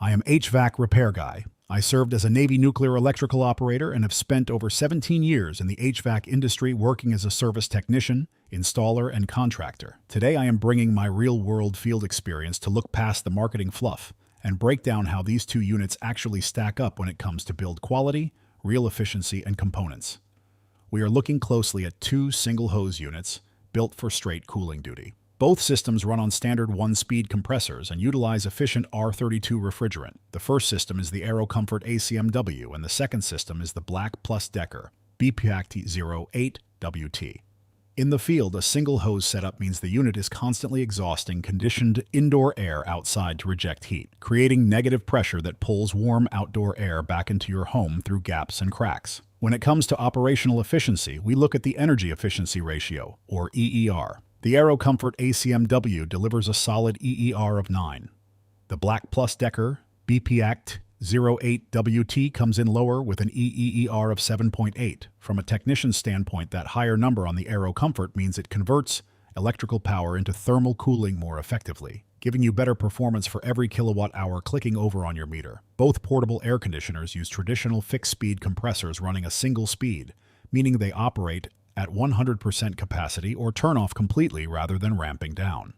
I am HVAC repair guy. I served as a Navy nuclear electrical operator and have spent over 17 years in the HVAC industry working as a service technician, installer, and contractor. Today I am bringing my real-world field experience to look past the marketing fluff and break down how these two units actually stack up when it comes to build quality, real efficiency, and components. We are looking closely at two single-hose units built for straight cooling duty. Both systems run on standard one-speed compressors and utilize efficient R32 refrigerant. The first system is the Airo Comfort ACMW, and the second system is the Black+Decker BPACT08WT. In the field, a single-hose setup means the unit is constantly exhausting conditioned indoor air outside to reject heat, creating negative pressure that pulls warm outdoor air back into your home through gaps and cracks. When it comes to operational efficiency, we look at the energy efficiency ratio, or EER. The Airo Comfort ACMW delivers a solid EER of 9. The Black+Decker BPACT08WT comes in lower with an EER of 7.8. From a technician's standpoint, that higher number on the Airo Comfort means it converts electrical power into thermal cooling more effectively, giving you better performance for every kilowatt-hour clicking over on your meter. Both portable air conditioners use traditional fixed-speed compressors running a single speed, meaning they operate at 100% capacity or turn off completely rather than ramping down.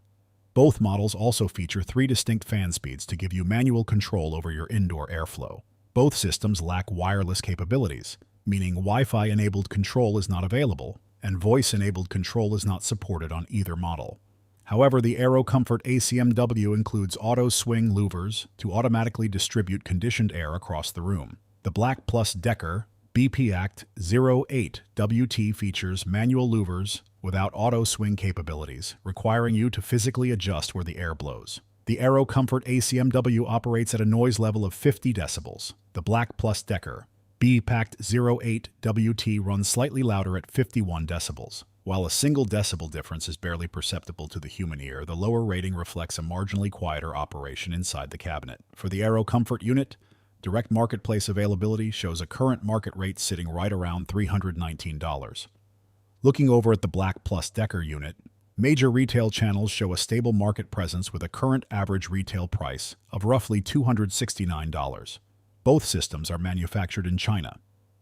Both models also feature 3 distinct fan speeds to give you manual control over your indoor airflow. Both systems lack wireless capabilities, meaning Wi-Fi-enabled control is not available, and voice-enabled control is not supported on either model. However, the Airo Comfort ACMW includes auto swing louvers to automatically distribute conditioned air across the room. The Black+Decker BPACT08WT features manual louvers without auto swing capabilities, requiring you to physically adjust where the air blows. The Airo Comfort ACMW operates at a noise level of 50 decibels. The Black+Decker BPACT08WT runs slightly louder at 51 decibels. While a single decibel difference is barely perceptible to the human ear, the lower rating reflects a marginally quieter operation inside the cabinet. For the Airo Comfort unit, direct marketplace availability shows a current market rate sitting right around $319. Looking over at the Black+Decker unit, major retail channels show a stable market presence with a current average retail price of roughly $269. Both systems are manufactured in China,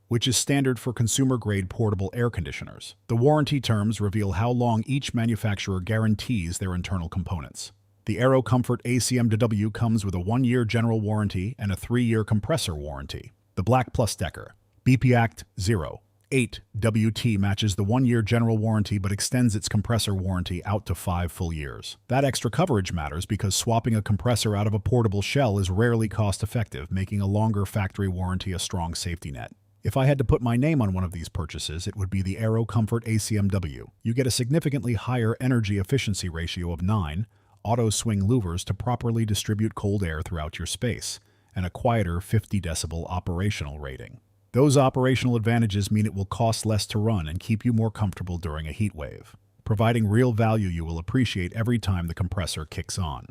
which is standard for consumer-grade portable air conditioners. The warranty terms reveal how long each manufacturer guarantees their internal components. The Airo Comfort ACMW comes with a 1-year general warranty and a 3-year compressor warranty. The Black+Decker BPACT08WT matches the 1-year general warranty but extends its compressor warranty out to 5 full years. That extra coverage matters because swapping a compressor out of a portable shell is rarely cost-effective, making a longer factory warranty a strong safety net. If I had to put my name on one of these purchases, it would be the Airo Comfort ACMW. You get a significantly higher energy efficiency ratio of 9, auto swing louvers to properly distribute cold air throughout your space, and a quieter 50 decibel operational rating. Those operational advantages mean it will cost less to run and keep you more comfortable during a heat wave, providing real value you will appreciate every time the compressor kicks on.